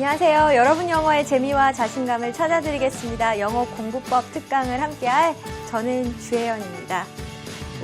안녕하세요. 여러분 영어의 재미와 자신감을 찾아드리겠습니다. 영어 공부법 특강을 함께할 저는 주혜연입니다.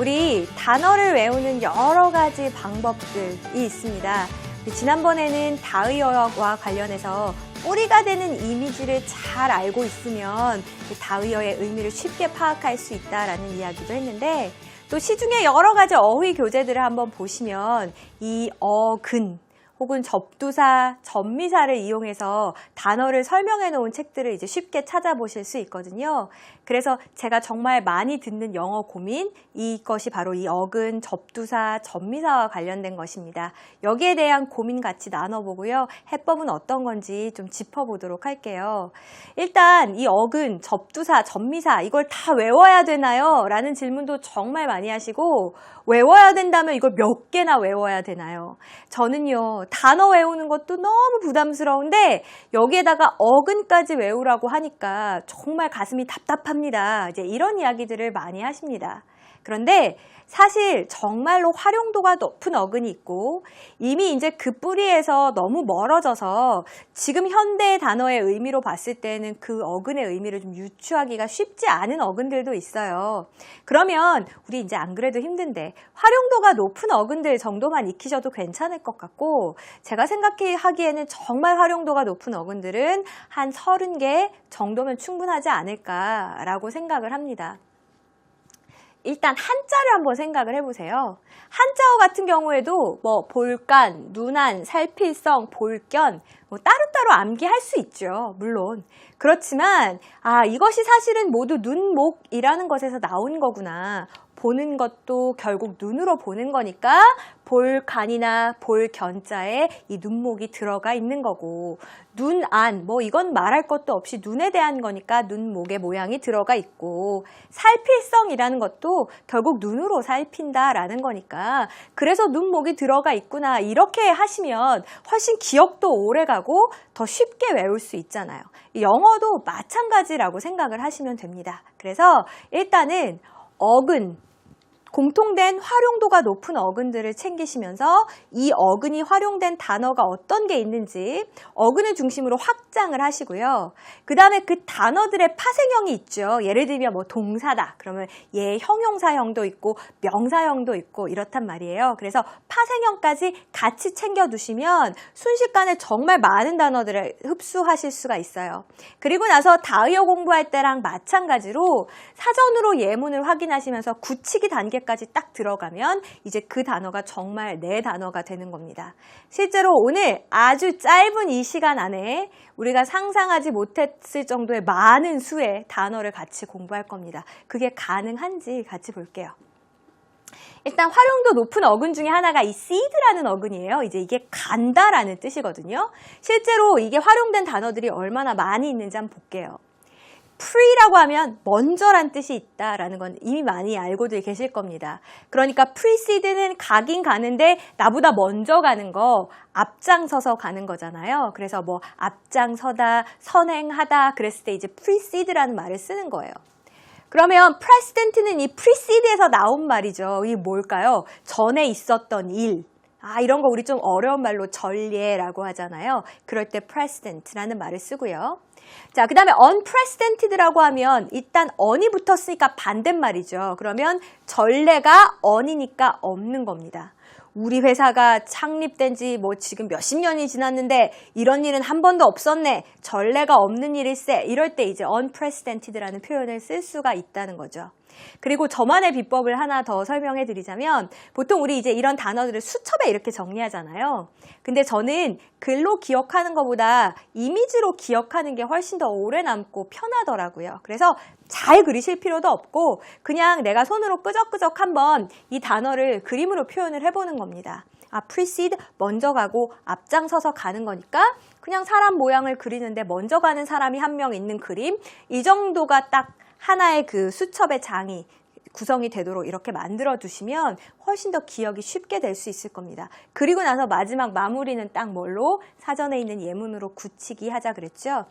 우리 단어를 외우는 여러 가지 방법들이 있습니다. 지난번에는 다의어와 관련해서 뿌리가 되는 이미지를 잘 알고 있으면 다의어의 의미를 쉽게 파악할 수 있다라는 이야기도 했는데, 또 시중에 여러 가지 어휘 교재들을 한번 보시면 이 어근 혹은 접두사, 접미사를 이용해서 단어를 설명해 놓은 책들을 이제 쉽게 찾아보실 수 있거든요. 그래서 제가 정말 많이 듣는 영어 고민, 이것이 바로 이 어근, 접두사, 접미사와 관련된 것입니다. 여기에 대한 고민 같이 나눠보고요. 해법은 어떤 건지 좀 짚어보도록 할게요. 일단 이 어근, 접두사, 접미사 이걸 다 외워야 되나요? 라는 질문도 정말 많이 하시고, 외워야 된다면 이걸 몇 개나 외워야 되나요? 저는요, 단어 외우는 것도 너무 부담스러운데 여기에다가 어근까지 외우라고 하니까 정말 가슴이 답답합니다. 이제 이런 이야기들을 많이 하십니다. 그런데 사실 정말로 활용도가 높은 어근이 있고, 이미 이제 그 뿌리에서 너무 멀어져서 지금 현대의 단어의 의미로 봤을 때는 그 어근의 의미를 좀 유추하기가 쉽지 않은 어근들도 있어요. 그러면 우리 이제 안 그래도 힘든데 활용도가 높은 어근들 정도만 익히셔도 괜찮을 것 같고, 제가 생각하기에는 정말 활용도가 높은 어근들은 한 30개 정도면 충분하지 않을까라고 생각을 합니다. 일단 한자를 한번 생각을 해보세요. 한자어 같은 경우에도 뭐 볼간, 눈안, 살필성, 볼견 따로따로 암기할 수 있죠. 물론. 그렇지만 이것이 사실은 모두 눈목이라는 것에서 나온 거구나. 보는 것도 결국 눈으로 보는 거니까 볼간이나 볼견자에 이 눈목이 들어가 있는 거고, 눈안, 이건 말할 것도 없이 눈에 대한 거니까 눈목의 모양이 들어가 있고, 살필성이라는 것도 결국 눈으로 살핀다라는 거니까 그래서 눈목이 들어가 있구나, 이렇게 하시면 훨씬 기억도 오래 가고 더 쉽게 외울 수 있잖아요. 영어도 마찬가지라고 생각을 하시면 됩니다. 그래서 일단은 어근, 공통된 활용도가 높은 어근들을 챙기시면서 이 어근이 활용된 단어가 어떤 게 있는지 어근을 중심으로 확장을 하시고요. 그 다음에 그 단어들의 파생형이 있죠. 예를 들면 동사다. 그러면 형용사형도 있고 명사형도 있고 이렇단 말이에요. 그래서 파생형까지 같이 챙겨두시면 순식간에 정말 많은 단어들을 흡수하실 수가 있어요. 그리고 나서 다의어 공부할 때랑 마찬가지로 사전으로 예문을 확인하시면서 굳히기 단계 까지 딱 들어가면 이제 그 단어가 정말 내 단어가 되는 겁니다. 실제로 오늘 아주 짧은 이 시간 안에 우리가 상상하지 못했을 정도의 많은 수의 단어를 같이 공부할 겁니다. 그게 가능한지 같이 볼게요. 일단 활용도 높은 어근 중에 하나가 이 seed라는 어근이에요. 이제 이게 간다라는 뜻이거든요. 실제로 이게 활용된 단어들이 얼마나 많이 있는지 한번 볼게요. pre라고 하면 먼저란 뜻이 있다라는 건 이미 많이 알고들 계실 겁니다. 그러니까 precede는 가긴 가는데 나보다 먼저 가는 거, 앞장서서 가는 거잖아요. 그래서 앞장서다, 선행하다 그랬을 때 이제 precede라는 말을 쓰는 거예요. 그러면 precedent는 이 precede에서 나온 말이죠. 이게 뭘까요? 전에 있었던 일. 이런 거 우리 좀 어려운 말로 전례라고 하잖아요. 그럴 때 precedent라는 말을 쓰고요. 자, 그 다음에 unprecedented라고 하면 일단 on이 붙었으니까 반대말이죠. 그러면 전례가 on이니까 없는 겁니다. 우리 회사가 창립된 지 지금 몇십 년이 지났는데 이런 일은 한 번도 없었네. 전례가 없는 일일세. 이럴 때 이제 unprecedented라는 표현을 쓸 수가 있다는 거죠. 그리고 저만의 비법을 하나 더 설명해 드리자면, 보통 우리 이제 이런 단어들을 수첩에 이렇게 정리하잖아요. 근데 저는 글로 기억하는 것보다 이미지로 기억하는 게 훨씬 더 오래 남고 편하더라고요. 그래서 잘 그리실 필요도 없고 그냥 내가 손으로 끄적끄적 한번 이 단어를 그림으로 표현을 해보는 겁니다. precede, 먼저 가고 앞장서서 가는 거니까 그냥 사람 모양을 그리는데 먼저 가는 사람이 한 명 있는 그림, 이 정도가 딱 하나의 그 수첩의 장이 구성이 되도록 이렇게 만들어 두시면 훨씬 더 기억이 쉽게 될 수 있을 겁니다. 그리고 나서 마지막 마무리는 딱 뭘로? 사전에 있는 예문으로 굳히기 하자 그랬죠?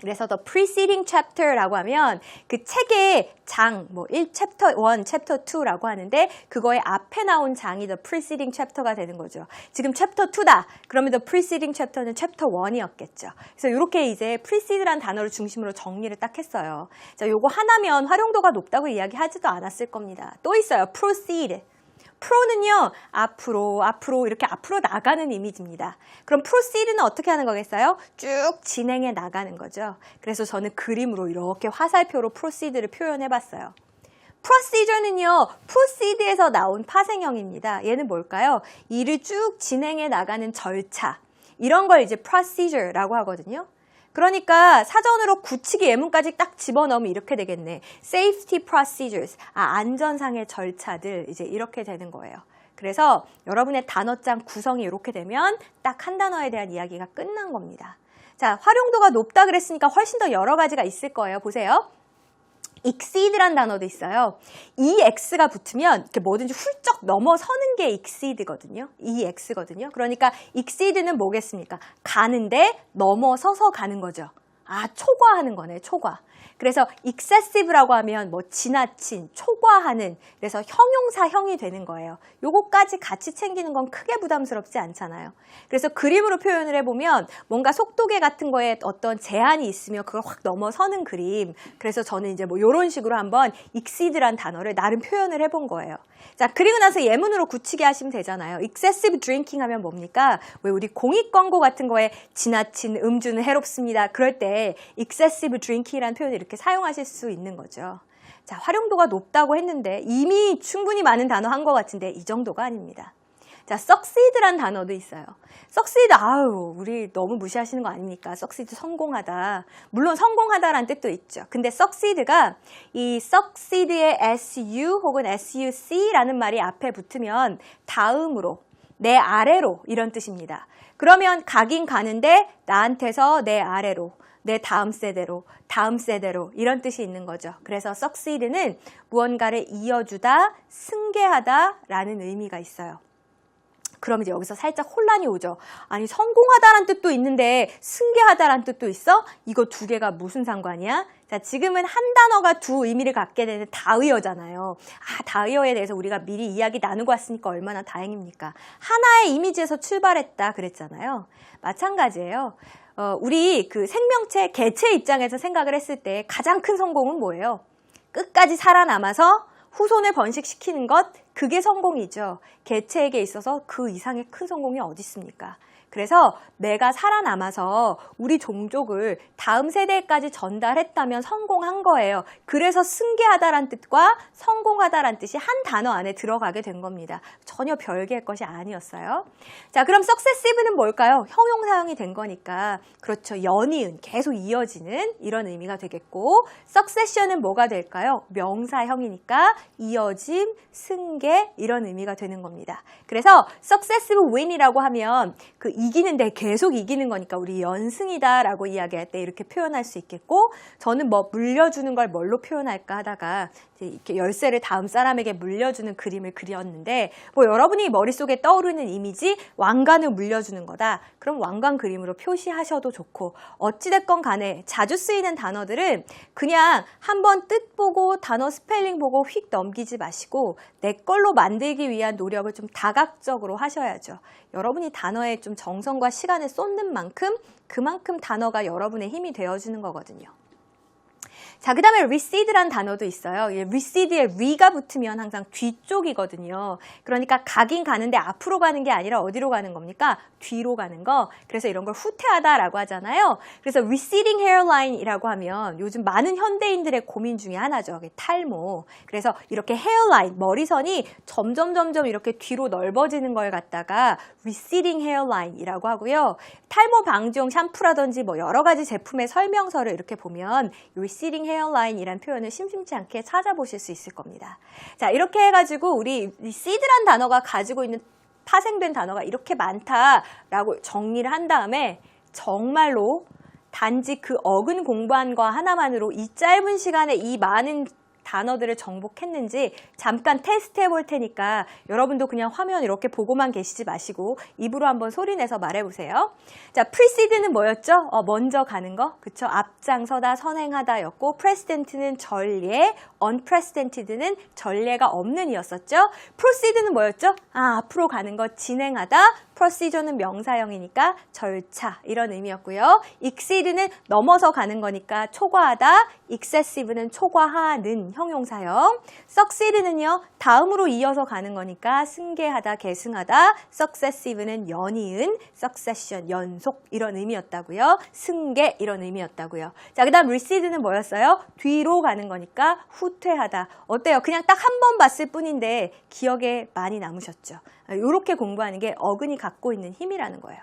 그래서 the preceding chapter라고 하면 그 책의 장, 뭐 chapter 1, chapter 2라고 하는데 그거의 앞에 나온 장이 the preceding chapter가 되는 거죠. 지금 chapter 2다. 그러면 the preceding chapter는 chapter 1이었겠죠. 그래서 이렇게 이제 preced란 단어를 중심으로 정리를 딱 했어요. 자, 요거 하나면 활용도가 높다고 이야기하지도 않았을 겁니다. 또 있어요. proceed. 프로는요, 앞으로 이렇게 앞으로 나가는 이미지입니다. 그럼 proceed는 어떻게 하는 거겠어요? 쭉 진행해 나가는 거죠. 그래서 저는 그림으로 이렇게 화살표로 proceed를 표현해 봤어요. procedure는요, proceed에서 나온 파생형입니다. 얘는 뭘까요? 일을 쭉 진행해 나가는 절차. 이런 걸 이제 procedure라고 하거든요. 그러니까 사전으로 굳히기 예문까지 딱 집어넣으면 이렇게 되겠네. Safety procedures, 안전상의 절차들 이제 이렇게 되는 거예요. 그래서 여러분의 단어장 구성이 이렇게 되면 딱 한 단어에 대한 이야기가 끝난 겁니다. 자, 활용도가 높다 그랬으니까 훨씬 더 여러 가지가 있을 거예요. 보세요. exceed란 단어도 있어요. ex가 붙으면 이렇게 뭐든지 훌쩍 넘어서는 게 exceed거든요. ex거든요. 그러니까 exceed는 뭐겠습니까? 가는데 넘어서서 가는 거죠. 초과하는 거네, 초과. 그래서 excessive라고 하면 뭐 지나친, 초과하는, 그래서 형용사형이 되는 거예요. 요거까지 같이 챙기는 건 크게 부담스럽지 않잖아요. 그래서 그림으로 표현을 해보면 뭔가 속도계 같은 거에 어떤 제한이 있으면 그걸 확 넘어서는 그림. 그래서 저는 이제 뭐 이런 식으로 한번 exceed란 단어를 나름 표현을 해본 거예요. 자, 그리고 나서 예문으로 굳히게 하시면 되잖아요. excessive drinking 하면 뭡니까? 왜 우리 공익 광고 같은 거에 지나친 음주는 해롭습니다. 그럴 때 excessive drinking이라는 표현을 이렇게 사용하실 수 있는 거죠. 자, 활용도가 높다고 했는데 이미 충분히 많은 단어 한 것 같은데 이 정도가 아닙니다. 자, succeed란 단어도 있어요. succeed, 우리 너무 무시하시는 거 아닙니까? succeed, 성공하다. 물론 성공하다라는 뜻도 있죠. 근데 succeed가 이 succeed의 su 혹은 suc라는 말이 앞에 붙으면 다음으로, 내 아래로 이런 뜻입니다. 그러면 가긴 가는데 나한테서 내 아래로, 내 다음 세대로 이런 뜻이 있는 거죠. 그래서 succeed는 무언가를 이어주다, 승계하다 라는 의미가 있어요. 그럼 이제 여기서 살짝 혼란이 오죠. 아니, 성공하다란 뜻도 있는데 승계하다란 뜻도 있어? 이거 두 개가 무슨 상관이야? 자, 지금은 한 단어가 두 의미를 갖게 되는 다의어잖아요. 다의어에 대해서 우리가 미리 이야기 나누고 왔으니까 얼마나 다행입니까? 하나의 이미지에서 출발했다 그랬잖아요. 마찬가지예요. 우리 그 생명체, 개체 입장에서 생각을 했을 때 가장 큰 성공은 뭐예요? 끝까지 살아남아서 후손을 번식시키는 것, 그게 성공이죠. 개체에게 있어서 그 이상의 큰 성공이 어디 있습니까? 그래서 내가 살아남아서 우리 종족을 다음 세대까지 전달했다면 성공한 거예요. 그래서 승계하다란 뜻과 성공하다란 뜻이 한 단어 안에 들어가게 된 겁니다. 전혀 별개의 것이 아니었어요. 자, 그럼 successive는 뭘까요? 형용사형이 된 거니까. 그렇죠. 연이은, 계속 이어지는 이런 의미가 되겠고, succession은 뭐가 될까요? 명사형이니까 이어짐, 승계 이런 의미가 되는 겁니다. 그래서 successive win이라고 하면 그 이기는데 계속 이기는 거니까 우리 연승이다라고 이야기할 때 이렇게 표현할 수 있겠고, 저는 뭐 물려주는 걸 뭘로 표현할까 하다가 이렇게 열쇠를 다음 사람에게 물려주는 그림을 그렸는데, 뭐 여러분이 머릿속에 떠오르는 이미지, 왕관을 물려주는 거다. 그럼 왕관 그림으로 표시하셔도 좋고, 어찌됐건 간에 자주 쓰이는 단어들은 그냥 한번 뜻 보고 단어 스펠링 보고 휙 넘기지 마시고 내 걸로 만들기 위한 노력을 좀 다각적으로 하셔야죠. 여러분이 단어에 좀 정성과 시간을 쏟는 만큼 그만큼 단어가 여러분의 힘이 되어주는 거거든요. 자, 그 다음에 reced란 단어도 있어요. recede에 re가 붙으면 항상 뒤쪽이거든요. 그러니까 가긴 가는데 앞으로 가는 게 아니라 어디로 가는 겁니까? 뒤로 가는 거. 그래서 이런 걸 후퇴하다라고 하잖아요. 그래서 receding hairline이라고 하면 요즘 많은 현대인들의 고민 중에 하나죠. 탈모. 그래서 이렇게 hairline, 머리선이 점점 이렇게 뒤로 넓어지는 걸 갖다가 receding hairline이라고 하고요. 탈모 방지용 샴푸라든지 뭐 여러 가지 제품의 설명서를 이렇게 보면 receding hairline이란 표현을 심심치 않게 찾아보실 수 있을 겁니다. 자, 이렇게 해가지고 우리 reced란 단어가 가지고 있는 파생된 단어가 이렇게 많다라고 정리를 한 다음에 정말로 단지 그 어근 공부한 거 하나만으로 이 짧은 시간에 이 많은 단어들을 정복했는지 잠깐 테스트 해볼 테니까 여러분도 그냥 화면 이렇게 보고만 계시지 마시고 입으로 한번 소리내서 말해보세요. 자, precede는 뭐였죠? 먼저 가는 거. 그쵸? 앞장서다, 선행하다였고 president는 전례, unprecedented는 전례가 없는 이었었죠. proceed는 뭐였죠? 앞으로 가는 거, 진행하다. procedure는 명사형이니까 절차 이런 의미였고요. exceed는 넘어서 가는 거니까 초과하다. excessive는 초과하는 형용사형. succeed는요. 다음으로 이어서 가는 거니까 승계하다, 계승하다. successive는 연이은, succession, 연속 이런 의미였다고요. 승계 이런 의미였다고요. 자, 그 다음 reced는 뭐였어요? 뒤로 가는 거니까 후퇴하다. 어때요? 그냥 딱 한 번 봤을 뿐인데 기억에 많이 남으셨죠? 이렇게 공부하는 게 어근이 갖고 있는 힘이라는 거예요.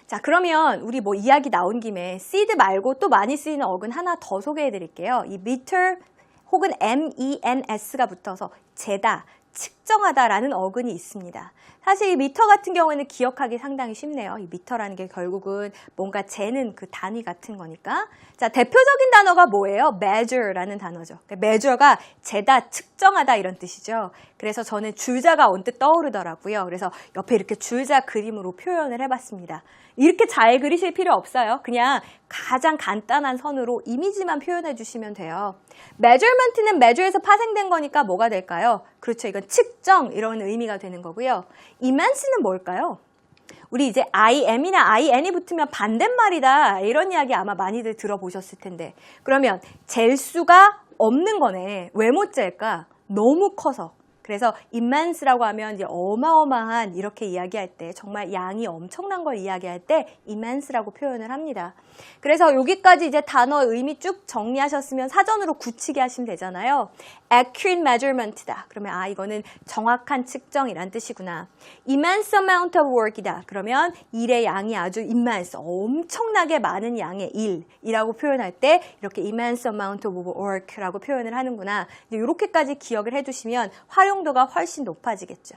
자, 그러면 우리 뭐 이야기 나온 김에 seed 말고 또 많이 쓰이는 어근 하나 더 소개해 드릴게요. 이 meter 혹은 MENS가 붙어서 재다, 측정하다라는 어근이 있습니다. 사실 이 미터 같은 경우에는 기억하기 상당히 쉽네요. 이 미터라는 게 결국은 뭔가 재는 그 단위 같은 거니까. 자, 대표적인 단어가 뭐예요? measure라는 단어죠. measure가 재다, 측정하다 이런 뜻이죠. 그래서 저는 줄자가 언뜻 떠오르더라고요. 그래서 옆에 이렇게 줄자 그림으로 표현을 해봤습니다. 이렇게 잘 그리실 필요 없어요. 그냥 가장 간단한 선으로 이미지만 표현해 주시면 돼요. measurement는 measure에서 파생된 거니까 뭐가 될까요? 그렇죠. 이건 측정 이런 의미가 되는 거고요. immense는 뭘까요? 우리 이제 IM이나 IN이 붙으면 반대말이다 이런 이야기 아마 많이들 들어보셨을 텐데 그러면 잴 수가 없는 거네. 왜 못 잴까? 너무 커서. 그래서 immense라고 하면 이제 어마어마한 이렇게 이야기할 때 정말 양이 엄청난 걸 이야기할 때 immense라고 표현을 합니다. 그래서 여기까지 이제 단어 의미 쭉 정리하셨으면 사전으로 굳히게 하시면 되잖아요. accurate measurement다. 그러면 이거는 정확한 측정이란 뜻이구나. immense amount of work이다. 그러면 일의 양이 아주 immense, 엄청나게 많은 양의 일이라고 표현할 때 이렇게 immense amount of work라고 표현을 하는구나. 이렇게까지 기억을 해두시면 활용도가 훨씬 높아지겠죠.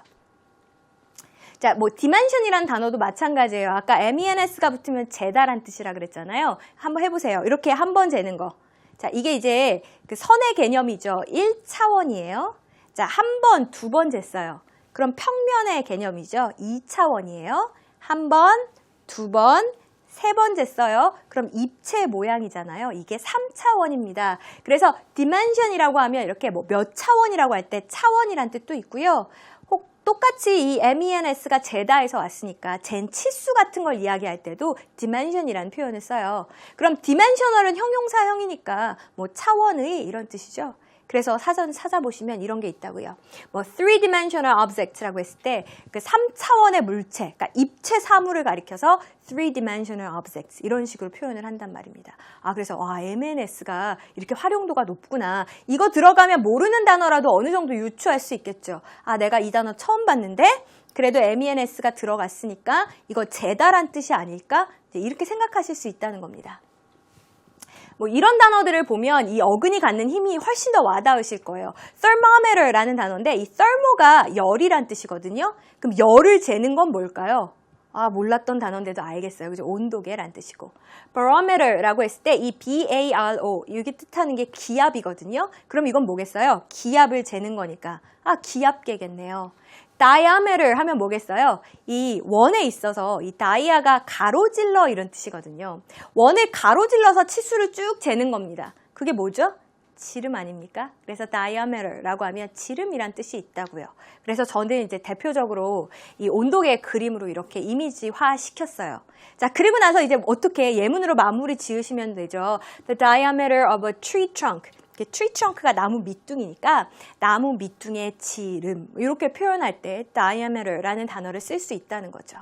자, 뭐 dimension이란 단어도 마찬가지예요. 아까 MENS가 붙으면 재다란 뜻이라 그랬잖아요. 한번 해보세요. 이렇게 한 번 재는 거. 자, 이게 이제 그 선의 개념이죠. 1차원이에요. 자, 한 번, 두 번 쟀어요. 그럼 평면의 개념이죠. 2차원이에요. 한 번, 두 번, 세 번 쟀어요. 그럼 입체 모양이잖아요. 이게 3차원입니다. 그래서 dimension이라고 하면 이렇게 뭐 몇 차원이라고 할 때 차원이란 뜻도 있고요. 똑같이 이 MENS가 재다에서 왔으니까 잰 치수 같은 걸 이야기할 때도 dimension이라는 표현을 써요. 그럼 dimensional은 형용사형이니까 뭐 차원의 이런 뜻이죠. 그래서 사전 찾아보시면 이런 게 있다고요. 뭐 3dimensional object라고 했을 때 그 3차원의 물체, 그러니까 입체 사물을 가리켜서 3dimensional objects 이런 식으로 표현을 한단 말입니다. 그래서 MENS가 이렇게 활용도가 높구나. 이거 들어가면 모르는 단어라도 어느 정도 유추할 수 있겠죠. 내가 이 단어 처음 봤는데 그래도 MENS가 들어갔으니까 이거 재다란 뜻이 아닐까? 이렇게 생각하실 수 있다는 겁니다. 뭐 이런 단어들을 보면 이 어근이 갖는 힘이 훨씬 더 와닿으실 거예요. thermometer라는 단어인데 이 thermo가 열이란 뜻이거든요. 그럼 열을 재는 건 뭘까요? 몰랐던 단어인데도 알겠어요. 그죠? 온도계란 뜻이고. barometer라고 했을 때 이 BARO 이게 뜻하는 게 기압이거든요. 그럼 이건 뭐겠어요? 기압을 재는 거니까. 기압계겠네요. diameter 하면 뭐겠어요? 이 원에 있어서 이 다이아가 가로질러 이런 뜻이거든요. 원을 가로질러서 치수를 쭉 재는 겁니다. 그게 뭐죠? 지름 아닙니까? 그래서 diameter라고 하면 지름이란 뜻이 있다고요. 그래서 저는 이제 대표적으로 이 온도계 그림으로 이렇게 이미지화 시켰어요. 자, 그리고 나서 이제 어떻게 예문으로 마무리 지으시면 되죠. The diameter of a tree trunk. 트리 트렁크가 나무 밑둥이니까 나무 밑둥의 지름 이렇게 표현할 때 diameter라는 단어를 쓸 수 있다는 거죠.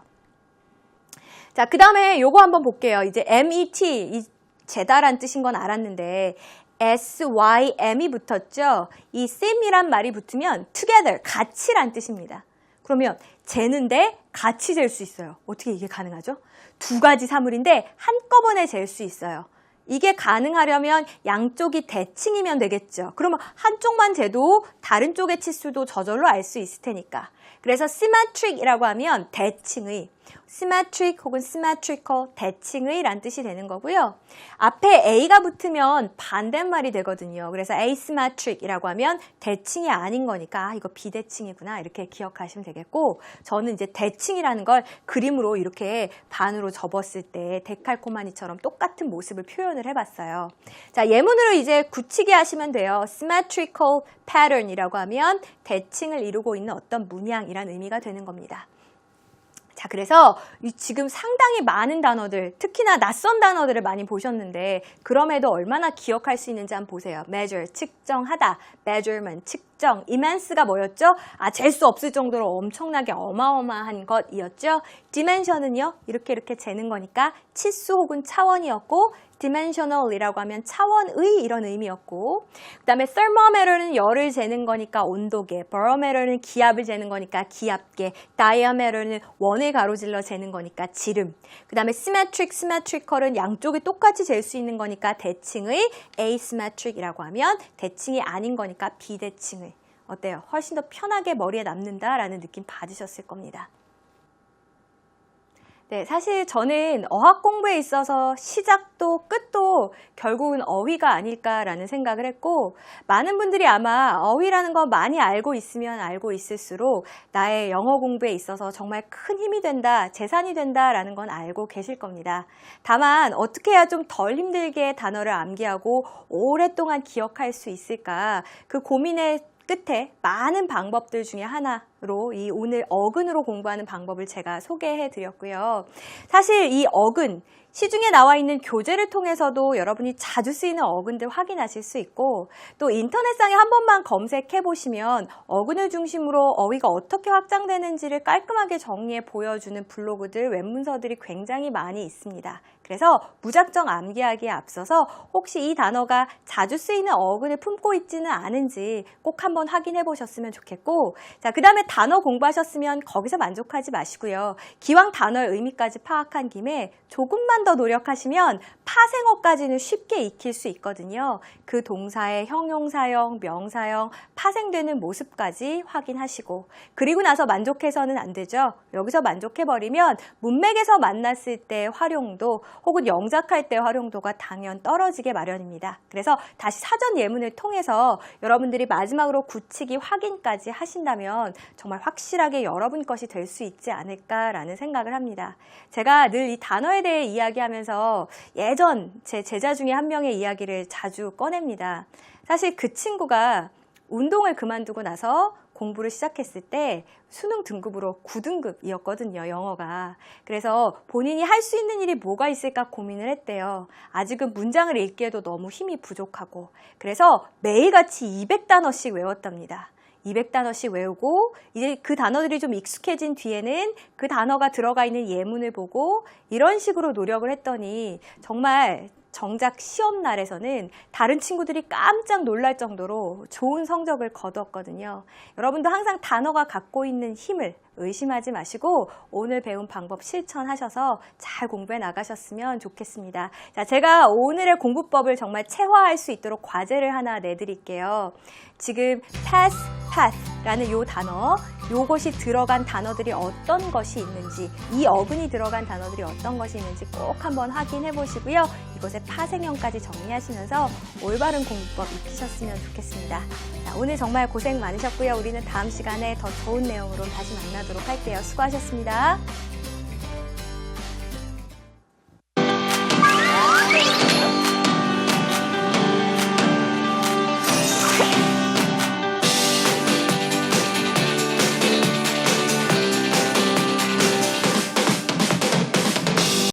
자, 그 다음에 요거 한번 볼게요. 이제 MET, 이 재다란 뜻인 건 알았는데 SYM이 붙었죠. 이 sim이란 말이 붙으면 together, 같이란 뜻입니다. 그러면 재는데 같이 잴 수 있어요. 어떻게 이게 가능하죠? 두 가지 사물인데 한꺼번에 잴 수 있어요. 이게 가능하려면 양쪽이 대칭이면 되겠죠. 그러면 한쪽만 재도 다른 쪽의 치수도 저절로 알 수 있을 테니까. 그래서 symmetric이라고 하면 대칭의, symmetric 혹은 symmetrical, 대칭의 란 뜻이 되는 거고요. 앞에 a가 붙으면 반대말이 되거든요. 그래서 asymmetric이라고 하면 대칭이 아닌 거니까 이거 비대칭이구나 이렇게 기억하시면 되겠고, 저는 이제 대칭이라는 걸 그림으로 이렇게 반으로 접었을 때 데칼코마니처럼 똑같은 모습을 표현을 해봤어요. 자, 예문으로 이제 굳히기 하시면 돼요. symmetrical pattern이라고 하면 대칭을 이루고 있는 어떤 문양이라는 의미가 되는 겁니다. 자, 그래서 지금 상당히 많은 단어들, 특히나 낯선 단어들을 많이 보셨는데 그럼에도 얼마나 기억할 수 있는지 한번 보세요. measure, 측정하다, measurement, 측정, immense가 뭐였죠? 잴 수 없을 정도로 엄청나게 어마어마한 것이었죠. dimension은요, 이렇게 재는 거니까 치수 혹은 차원이었고, dimensional이라고 하면 차원의 이런 의미였고, 그 다음에 thermometer는 열을 재는 거니까 온도계, barometer는 기압을 재는 거니까 기압계, diameter는 원을 가로질러 재는 거니까 지름, 그 다음에 symmetric, symmetrical은 양쪽이 똑같이 잴 수 있는 거니까 대칭의, asymmetric이라고 하면 대칭이 아닌 거니까 비대칭의. 어때요? 훨씬 더 편하게 머리에 남는다라는 느낌 받으셨을 겁니다. 네, 사실 저는 어학 공부에 있어서 시작도 끝도 결국은 어휘가 아닐까라는 생각을 했고, 많은 분들이 아마 어휘라는 거 많이 알고 있으면 알고 있을수록 나의 영어 공부에 있어서 정말 큰 힘이 된다, 재산이 된다라는 건 알고 계실 겁니다. 다만 어떻게 해야 좀 덜 힘들게 단어를 암기하고 오랫동안 기억할 수 있을까, 그 고민의 끝에 많은 방법들 중에 하나로 이 오늘 어근으로 공부하는 방법을 제가 소개해 드렸고요. 사실 이 어근, 시중에 나와 있는 교재를 통해서도 여러분이 자주 쓰이는 어근들 확인하실 수 있고, 또 인터넷상에 한 번만 검색해 보시면 어근을 중심으로 어휘가 어떻게 확장되는지를 깔끔하게 정리해 보여주는 블로그들, 웹문서들이 굉장히 많이 있습니다. 그래서 무작정 암기하기에 앞서서 혹시 이 단어가 자주 쓰이는 어근을 품고 있지는 않은지 꼭 한번 확인해 보셨으면 좋겠고, 자, 그 다음에 단어 공부하셨으면 거기서 만족하지 마시고요. 기왕 단어의 의미까지 파악한 김에 조금만 더 노력하시면 파생어까지는 쉽게 익힐 수 있거든요. 그 동사의 형용사형, 명사형, 파생되는 모습까지 확인하시고, 그리고 나서 만족해서는 안 되죠. 여기서 만족해버리면 문맥에서 만났을 때 활용도 혹은 영작할 때 활용도가 당연 떨어지게 마련입니다. 그래서 다시 사전 예문을 통해서 여러분들이 마지막으로 굳히기 확인까지 하신다면 정말 확실하게 여러분 것이 될 수 있지 않을까라는 생각을 합니다. 제가 늘 이 단어에 대해 이야기하면서 예전 제 제자 중에 한 명의 이야기를 자주 꺼냅니다. 사실 그 친구가 운동을 그만두고 나서 공부를 시작했을 때 수능 등급으로 9등급이었거든요, 영어가. 그래서 본인이 할 수 있는 일이 뭐가 있을까 고민을 했대요. 아직은 문장을 읽기에도 너무 힘이 부족하고. 그래서 매일같이 200단어씩 외웠답니다. 200단어씩 외우고 이제 그 단어들이 좀 익숙해진 뒤에는 그 단어가 들어가 있는 예문을 보고 이런 식으로 노력을 했더니 정말 정작 시험 날에서는 다른 친구들이 깜짝 놀랄 정도로 좋은 성적을 거두었거든요. 여러분도 항상 단어가 갖고 있는 힘을 의심하지 마시고 오늘 배운 방법 실천하셔서 잘 공부해 나가셨으면 좋겠습니다. 자, 제가 오늘의 공부법을 정말 체화할 수 있도록 과제를 하나 내드릴게요. 지금 pass, path라는 이 단어, 요것이 들어간 단어들이 어떤 것이 있는지, 이 어근이 들어간 단어들이 어떤 것이 있는지 꼭 한번 확인해 보시고요. 이것의 파생형까지 정리하시면서 올바른 공부법 익히셨으면 좋겠습니다. 자, 오늘 정말 고생 많으셨고요. 우리는 다음 시간에 더 좋은 내용으로 다시 만나도록 할게요. 수고하셨습니다.